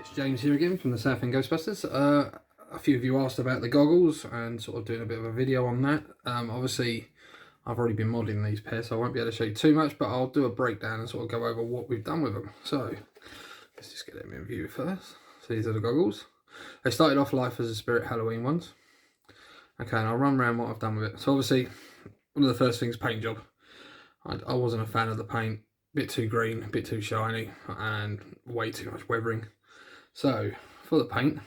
It's James here again from the Southend-on-sea Ghostbusters. A few of you asked about the goggles and sort of doing a bit of a video on that. Obviously, I've already been modding these pairs, so I won't be able to show you too much, but I'll do a breakdown and sort of go over what we've done with them. So, let's just get them in view first. So these are the goggles. They started off life as a Spirit Halloween ones. Okay, and I'll run around what I've done with it. So obviously, one of the first things, paint job. I wasn't a fan of the paint. Bit too green, a bit too shiny, and way too much weathering. So, for the paint,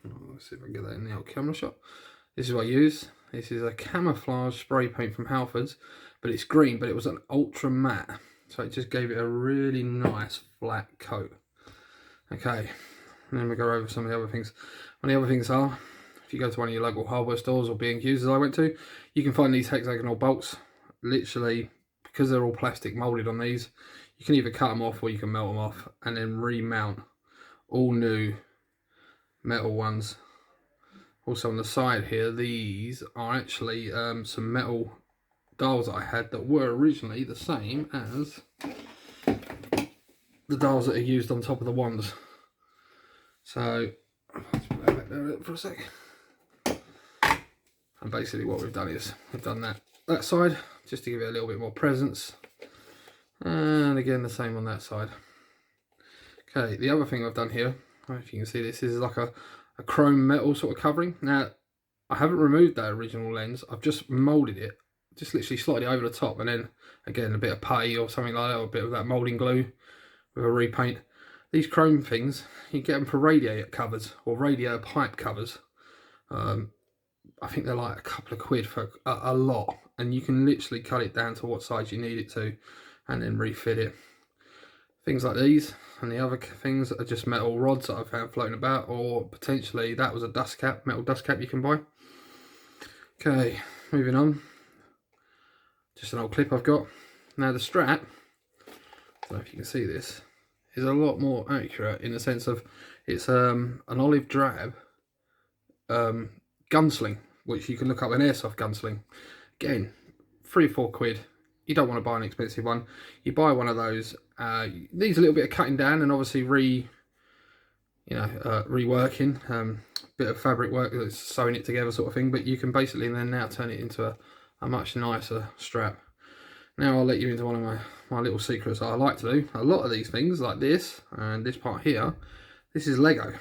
let's see if I can get that in the old camera shot. This is what I use. This is a camouflage spray paint from Halfords, but it's green, but it was an ultra matte. So it just gave it a really nice flat coat. Okay, and then we go over some of the other things. One of the other things are, if you go to one of your local hardware stores or B&Qs as I went to, you can find these hexagonal bolts. Literally, because they're all plastic moulded on these, you can either cut them off or you can melt them off and then remount all new metal ones. Also on the side here, these are actually some metal dials that I had that were originally the same as the dials that are used on top of the wands. So let's put that back there for a sec. And basically what we've done is we've done that side just to give it a little bit more presence, and again the same on that side. Okay, the other thing I've done here, I don't know if you can see this, is like a chrome metal sort of covering. Now, I haven't removed that original lens, I've just moulded it, just literally slide it over the top, and then again a bit of putty or something like that, or a bit of that moulding glue with a repaint. These chrome things, you get them for radiator covers or radiator pipe covers. I think they're like a couple of quid for a lot, and you can literally cut it down to what size you need it to and then refit it. Things like these, and the other things are just metal rods that I found floating about, or potentially that was a dust cap, metal dust cap you can buy. Okay, moving on. Just an old clip I've got. Now the strap, I don't know if you can see this, is a lot more accurate in the sense of it's an olive drab gunsling, which you can look up an airsoft gunsling. Again, 3 or 4 quid. You don't want to buy an expensive one. You buy one of those. Needs a little bit of cutting down and obviously reworking. Bit of fabric work, that's sewing it together sort of thing. But you can basically then now turn it into a much nicer strap. Now I'll let you into one of my little secrets that I like to do. A lot of these things, like this and this part here, this is Lego.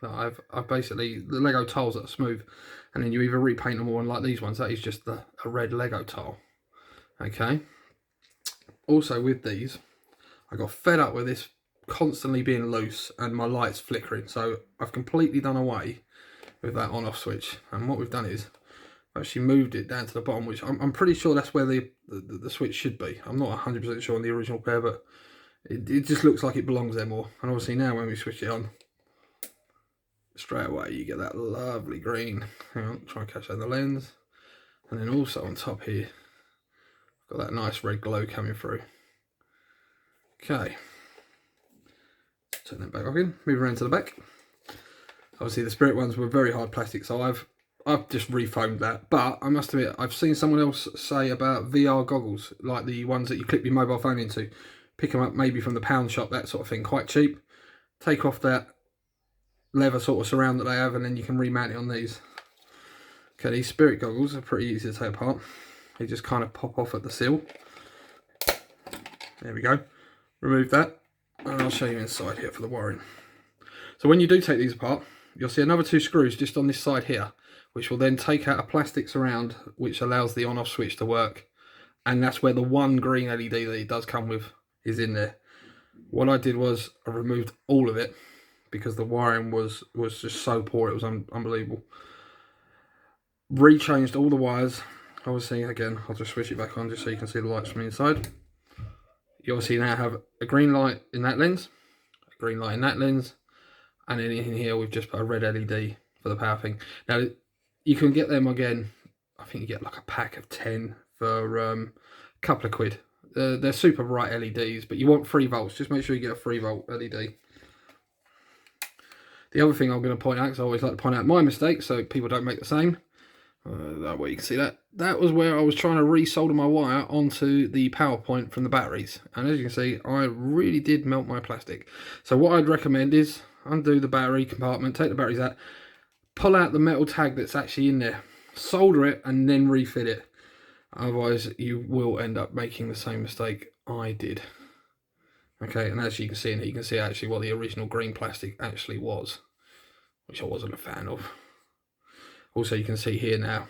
I've basically, the Lego tiles that are smooth, and then you either repaint them or, like these ones, that is just a red Lego tile. Okay. Also with these, I got fed up with this constantly being loose and my lights flickering, so I've completely done away with that on-off switch. And what we've done is I've actually moved it down to the bottom, which I'm pretty sure that's where the switch should be. I'm not 100% sure on the original pair, but it just looks like it belongs there more. And obviously now when we switch it on, straight away you get that lovely green. Hang on, try and catch that in the lens. And then also on top here, got that nice red glow coming through. Okay, turn that back off again, move around to the back. Obviously the Spirit ones were very hard plastic, so I've just refoamed that. But I must admit, I've seen someone else say about VR goggles, like the ones that you clip your mobile phone into, pick them up maybe from the pound shop, that sort of thing, quite cheap. Take off that leather sort of surround that they have, and then you can remount it on these. Okay, these Spirit goggles are pretty easy to take apart. They just kind of pop off at the seal. There we go. Remove that, and I'll show you inside here for the wiring. So when you do take these apart, you'll see another 2 screws just on this side here, which will then take out a plastic surround which allows the on-off switch to work. And that's where the one green LED that it does come with is in there. What I did was I removed all of it because the wiring was just so poor, it was unbelievable. Rechanged all the wires. Obviously, again, I'll just switch it back on just so you can see the lights from the inside. You obviously now have a green light in that lens, a green light in that lens, and then in here we've just put a red LED for the power thing. Now, you can get them again, I think you get like a pack of 10 for a couple of quid. They're super bright LEDs, but you want 3 volts, just make sure you get a 3 volt LED. The other thing I'm going to point out, because I always like to point out my mistakes so people don't make the same. That way you can see that was where I was trying to resolder my wire onto the power point from the batteries, and as you can see I really did melt my plastic. So what I'd recommend is undo the battery compartment, take the batteries out, pull out the metal tag that's actually in there, solder it, and then refit it. Otherwise, you will end up making the same mistake I did. Okay, and as you can see in here, you can see actually what the original green plastic actually was, which I wasn't a fan of. Also, you can see here now,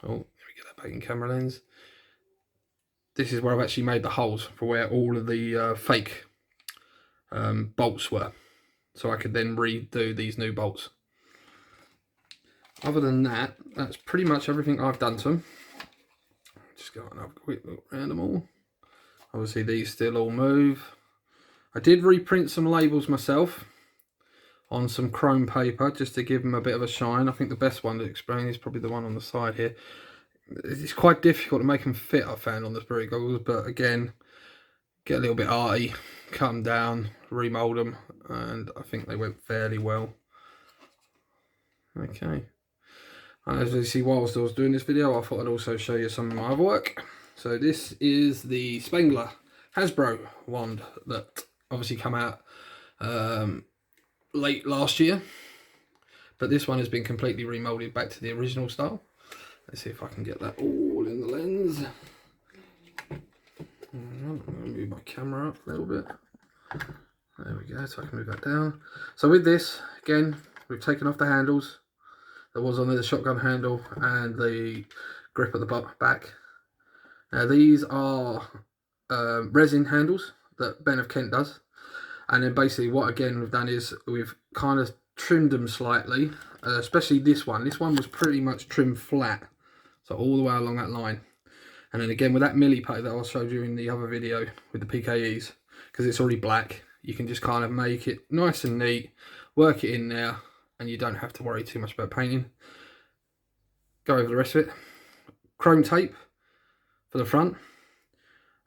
oh, let me get that back in camera lens. This is where I've actually made the holes for where all of the fake bolts were. So I could then redo these new bolts. Other than that, that's pretty much everything I've done to them. Just go and have a quick look around them all. Obviously these still all move. I did reprint some labels myself on some chrome paper just to give them a bit of a shine. I think the best one to explain is probably the one on the side here. It's quite difficult to make them fit, I found, on the spirit goggles, but again, get a little bit arty, cut them down, remold them, and I think they went fairly well. Okay, and as you see, whilst I was doing this video, I thought I'd also show you some of my other work. So this is the Spengler Hasbro wand that obviously came out late last year, but this one has been completely remolded back to the original style. Let's see if I can get that all in the lens. I'm going to move my camera up a little bit. There we go, so I can move that down. So with this, again, we've taken off the handles. There was on there the shotgun handle and the grip at the back. Now these are resin handles that Ben of Kent does. And then basically what again we've done is we've kind of trimmed them slightly, especially this one. This one was pretty much trimmed flat, so all the way along that line. And then again with that milliput that I showed you in the other video with the PKEs, because it's already black, you can just kind of make it nice and neat, work it in there, and you don't have to worry too much about painting. Go over the rest of it. Chrome tape for the front.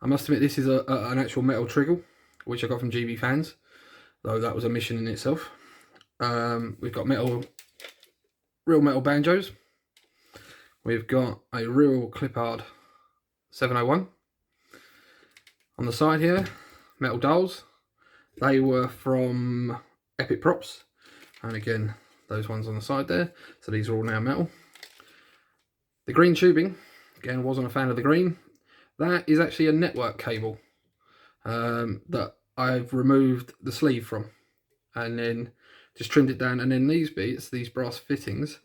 I must admit this is an actual metal trigger, which I got from GB Fans, though that was a mission in itself. We've got real metal banjos. We've got a real clip-hard 701. On the side here, metal dowels. They were from Epic Props, and again, those ones on the side there. So these are all now metal. The green tubing, again, wasn't a fan of the green. That is actually a network cable that I've removed the sleeve from, and then just trimmed it down. And then these bits, these brass fittings,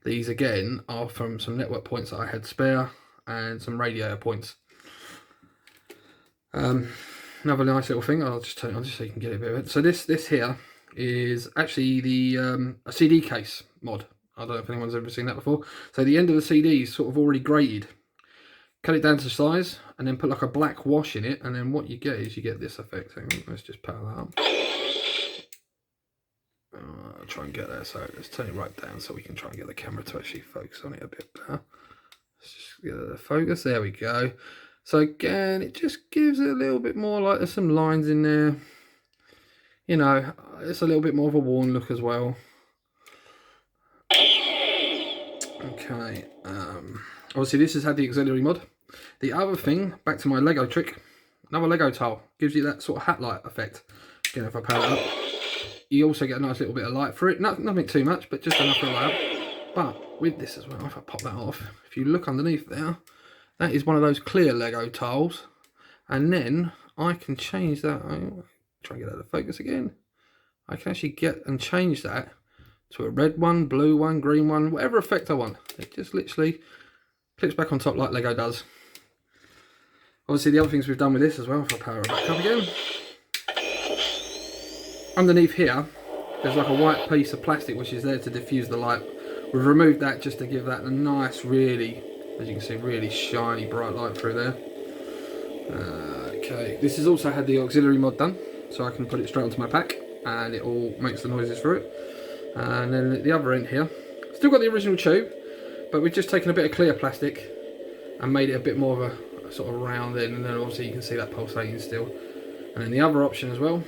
these again are from some network points that I had spare and some radiator points. Another nice little thing, I'll just turn it on just so you can get a bit of it. So this here is actually the a CD case mod. I don't know if anyone's ever seen that before. So the end of the CD is sort of already grated. Cut it down to size and then put like a black wash in it, and then what you get is you get this effect. Hang on, let's just power that up. I'll try and get there, so let's turn it right down so we can try and get the camera to actually focus on it a bit better. Let's just get the focus, there we go. So again, it just gives it a little bit more, like there's some lines in there. You know, it's a little bit more of a worn look as well. Okay, obviously this has had the auxiliary mod. The other thing, back to my Lego trick, another Lego tile, gives you that sort of hat light effect. Again, if I power it up, you also get a nice little bit of light for it. Nothing too much, but just enough for a light. But with this as well, if I pop that off, if you look underneath there, that is one of those clear Lego tiles. And then I can change that. I'll try and get out of focus again. I can actually get and change that to a red one, blue one, green one, whatever effect I want. It just literally clips back on top like Lego does. Obviously the other things we've done with this as well, if I power it back up again. Underneath here, there's like a white piece of plastic which is there to diffuse the light. We've removed that just to give that a nice, really, as you can see, really shiny bright light through there. Okay, this has also had the auxiliary mod done, so I can put it straight onto my pack and it all makes the noises through it. And then at the other end here, still got the original tube, but we've just taken a bit of clear plastic and made it a bit more of a sort of round end, and then obviously you can see that pulsating still. And then the other option as well,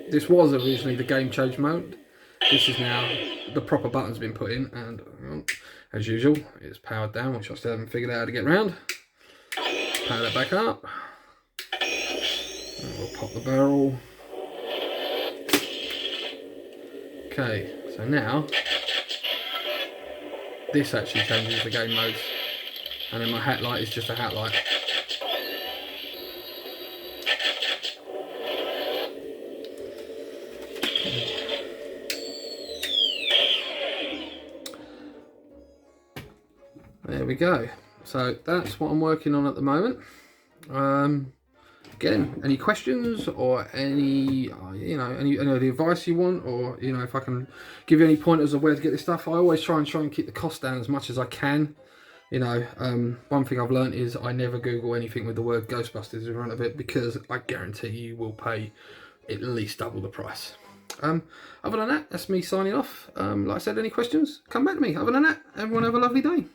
this was originally the game change mode. This is now the proper button's been put in, and as usual, it's powered down, which I still haven't figured out how to get round. Power that back up. And we'll pop the barrel. Okay, so now this actually changes the game modes, and then my hat light is just a hat light. There we go. So that's what I'm working on at the moment. Again, any questions or any any of the advice you want, or if I can give you any pointers of where to get this stuff. I always try and keep the cost down as much as I can. One thing I've learned is I never Google anything with the word Ghostbusters in front of it, because I guarantee you will pay at least double the price. Other than that, that's me signing off. Like I said, any questions, come back to me. Other than that, everyone have a lovely day.